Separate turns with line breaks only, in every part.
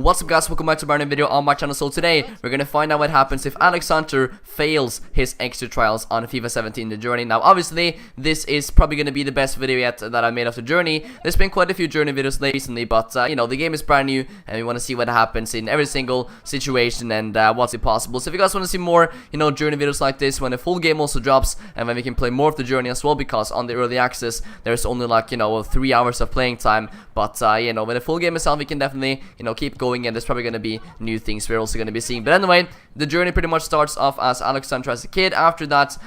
What's up guys, welcome back to a brand new video on my channel. So today, we're gonna find out what happens if Alexander fails his extra trials on FIFA 17 The Journey. Now obviously, this is probably gonna be the best video yet that I made of the journey. There's been quite a few journey videos recently, but you know, the game is brand new and we wanna see what happens in every single situation and what's possible. So if you guys wanna see more, you know, journey videos like this, when the full game also drops and when we can play more of the journey as well, because on the early access, there's only like, you know, 3 hours of playing time, but you know, when the full game is out, we can definitely, you know, keep going, and there's probably going to be new things we're also going to be seeing. But anyway, the journey pretty much starts off as Alexander as a kid. After that,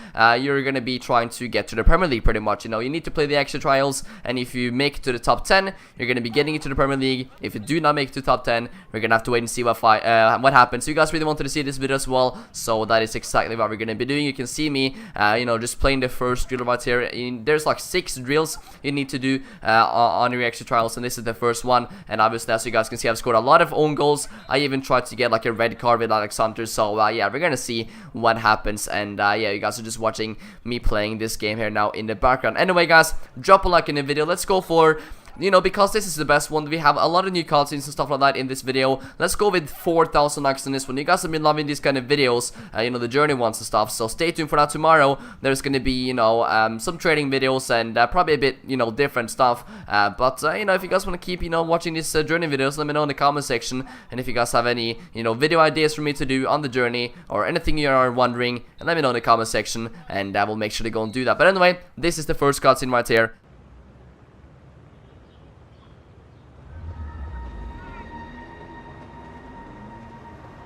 you're going to be trying to get to the Premier League pretty much. You know, you need to play the extra trials, and if you make it to the top 10, you're going to be getting into the Premier League. If you do not make it to the top 10, we're going to have to wait and see what happens. So you guys really wanted to see this video as well, so that is exactly what we're going to be doing. You can see me, you know, just playing the first drill right here. There's like 6 drills you need to do on your extra trials, and this is the first one. And obviously, as you guys can see, I've scored a lot of own goals. I even tried to get like a red card with Alexander, so yeah, we're gonna see what happens. And yeah, you guys are just watching me playing this game here now in the background. Anyway guys, drop a like in the video. Let's go for, you know, because this is the best one. We have a lot of new cutscenes and stuff like that in this video. Let's go with 4,000 likes on this one. You guys have been loving these kind of videos, you know, the journey ones and stuff. So stay tuned for that. Tomorrow there's gonna be, you know, some trading videos and probably a bit, you know, different stuff. But you know, if you guys want to keep, you know, watching these journey videos, let me know in the comment section. And if you guys have any, you know, video ideas for me to do on the journey or anything you are wondering, and let me know in the comment section, and I will make sure to go and do that. But anyway, this is the first cutscene right here.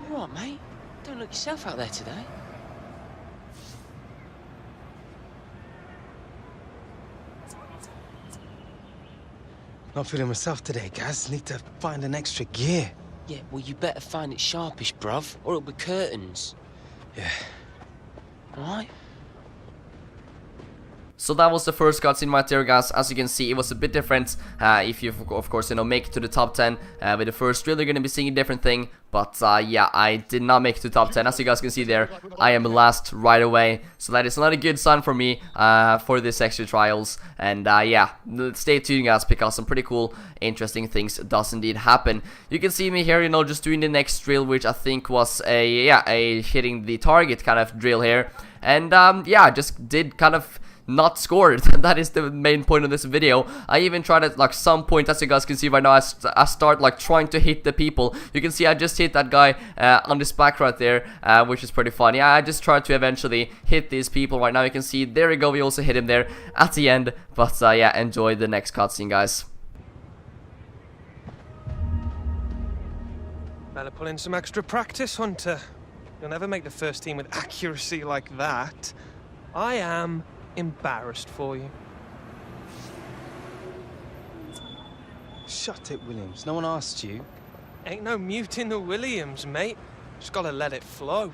What, mate? Don't look yourself out there today.
Not feeling myself today, Gaz. Need to find an extra gear.
Yeah, well, you better find it sharpish, bruv, or it'll be curtains.
Yeah.
Alright?
So that was the first cutscene right there, guys. As you can see, it was a bit different. If you, of course, you know, make it to the top 10 with the first drill, you're gonna be seeing a different thing. But yeah, I did not make it to top 10. As you guys can see there, I am last right away. So that is not a good sign for me for this extra trials. And yeah, stay tuned, guys, because some pretty cool, interesting things does indeed happen. You can see me here, you know, just doing the next drill, which I think was a hitting the target kind of drill here. And yeah, I just did kind of not scored. That is the main point of this video. I even tried at like some point, as you guys can see right now, I start like trying to hit the people. You can see I just hit that guy on this back right there, which is pretty funny. I just tried to eventually hit these people right now. You can see, there we go, we also hit him there at the end. But yeah, enjoy the next cutscene, guys.
Better pull in some extra practice, Hunter. You'll never make the first team with accuracy like that. I am embarrassed for you.
Shut it, Williams. No one asked you.
Ain't no muting the Williams, mate. Just gotta let it flow.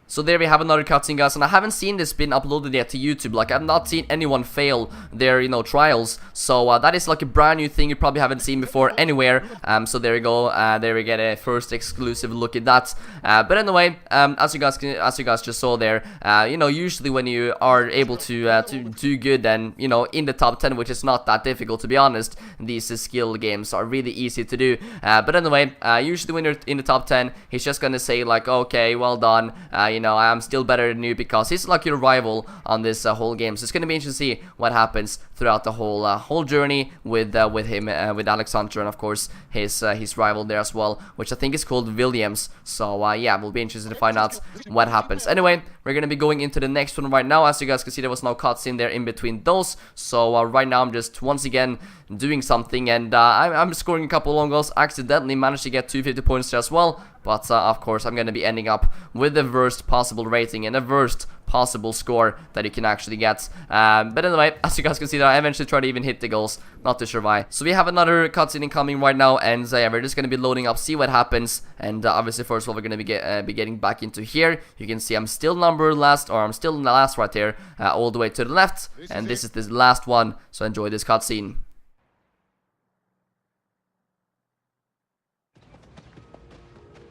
So there we have another cutscene, guys, and I haven't seen this been uploaded yet to YouTube. Like, I've not seen anyone fail their, you know, trials. So that is like a brand new thing you probably haven't seen before anywhere. So there we go. There we get a first exclusive look at that. But anyway, as you guys just saw there, you know, usually when you are able to do good and, you know, in the top 10, which is not that difficult to be honest, these skill games are really easy to do. But anyway, usually when you're in the top 10, he's just gonna say like, okay, well done. You know, I'm still better than you, because he's like your rival on this whole game. So it's gonna be interesting to see what happens throughout the whole journey with him, with Alexander, and of course his rival there as well, which I think is called Williams. So yeah, we'll be interested to find out what happens. Anyway, we're gonna be going into the next one right now. As you guys can see, there was no cutscene there in between those. So right now I'm just once again doing something, and I'm scoring a couple long goals. Accidentally managed to get 250 points there as well. But of course, I'm going to be ending up with the worst possible rating and the worst possible score that you can actually get. But anyway, as you guys can see, that I eventually try to even hit the goals, not to survive. So we have another cutscene incoming right now, and yeah, we're just going to be loading up, see what happens. And obviously, first of all, we're going to be getting back into here. You can see I'm still number last, or I'm still in the last right there, all the way to the left. And this is the last one, so enjoy this cutscene.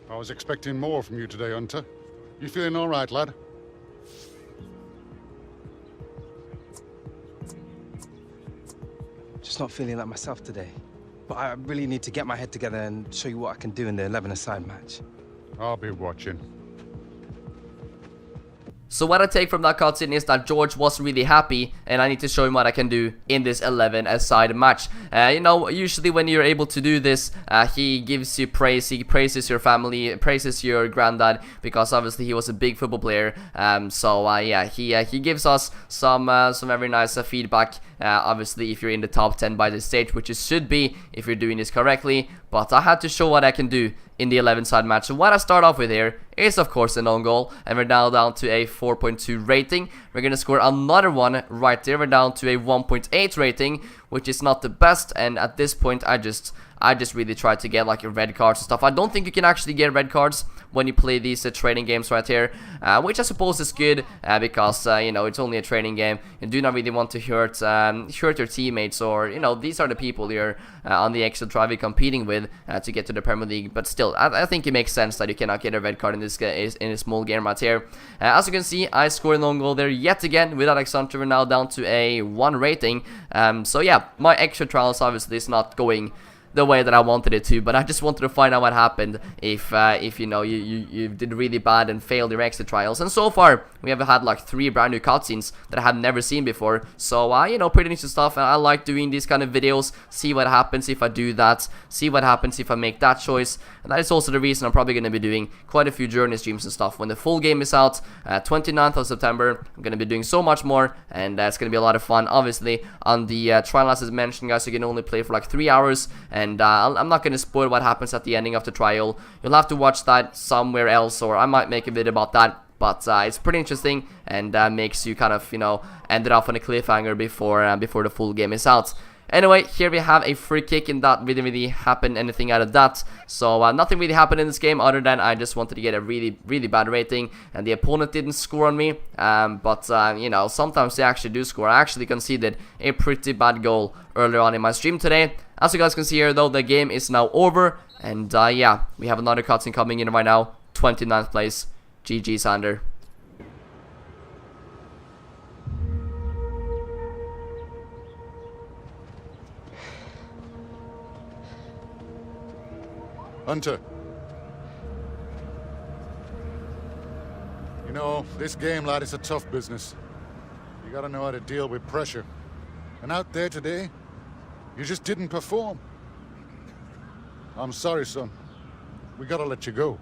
I was expecting more from you today, Hunter. You feeling all right, lad?
Just not feeling like myself today. but I really need to get my head together and show you what I can do in the 11-a-side match.
I'll be watching.
So what I take from that cutscene is that George wasn't really happy, and I need to show him what I can do in this 11-a-side match. You know, usually when you're able to do this, he gives you praise, he praises your family, praises your granddad, because obviously he was a big football player. Yeah, he gives us some very nice feedback. Obviously, if you're in the top 10 by this stage, which it should be if you're doing this correctly. But I had to show what I can do in the 11-side match. So what I start off with here is of course an own goal, and we're now down to a 4.2 rating. We're gonna score another one right there. We're down to a 1.8 rating, which is not the best, and at this point I just really try to get like your red cards and stuff. I don't think you can actually get red cards when you play these training games right here, which I suppose is good, because you know, it's only a training game. You do not really want to hurt your teammates, or you know, these are the people you're on the extra drive you're competing with to get to the Premier League. But still, I think it makes sense that you cannot get a red card in this small game right here. As you can see, I scored an own goal there yet again with Alexander. We're now down to a 1 rating. So yeah, my extra trials obviously is not going the way that I wanted it to, but I just wanted to find out what happened if you know, you did really bad and failed your exit trials. And so far we have had like 3 brand new cutscenes that I have never seen before, so you know, pretty interesting stuff. And I like doing these kind of videos, see what happens if I do that, see what happens if I make that choice. And that is also the reason I'm probably going to be doing quite a few journey streams and stuff when the full game is out, 29th of September. I'm going to be doing so much more, and it's going to be a lot of fun. Obviously on the trial, as mentioned guys, you can only play for like 3 hours, and I'm not going to spoil what happens at the ending of the trial. You'll have to watch that somewhere else, or I might make a video about that. But it's pretty interesting, and makes you kind of, you know, end it off on a cliffhanger before the full game is out. Anyway, here we have a free kick, and that didn't really happen anything out of that. So nothing really happened in this game other than I just wanted to get a really bad rating, and the opponent didn't score on me. You know, sometimes they actually do score. I actually conceded a pretty bad goal earlier on in my stream today. As you guys can see here though, the game is now over, and yeah, we have another cutscene coming in right now. 29th place. GG Sander.
Hunter. You know, this game, lad, is a tough business. You gotta know how to deal with pressure. And out there today, you just didn't perform. I'm sorry, son. We gotta let you go.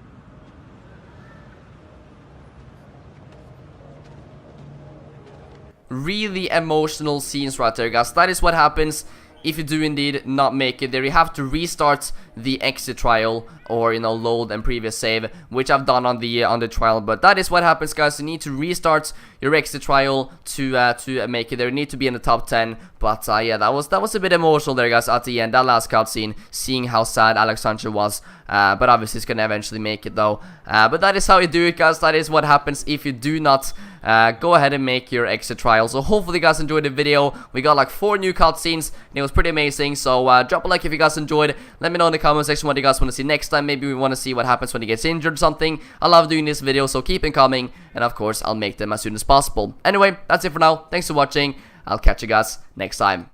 Really emotional scenes right there, guys. That is what happens if you do indeed not make it there. You have to restart the exit trial, or you know, load and previous save, which I've done on the trial. But that is what happens, guys. You need to restart your exit trial to make it there. You need to be in the top 10. But yeah, that was a bit emotional there, guys, at the end. That last cutscene, seeing how sad Alexander was. But obviously he's gonna eventually make it though. But that is how you do it, guys. That is what happens if you do not go ahead and make your exit trial. So hopefully you guys enjoyed the video. We got like 4 new cutscenes, and it was pretty amazing. So drop a like if you guys enjoyed. Let me know in the comment section what you guys want to see next time. Maybe we want to see what happens when he gets injured or something. I love doing this video, so keep it coming, and of course I'll make them as soon as possible. Anyway, that's it for now. Thanks for watching. I'll catch you guys next time.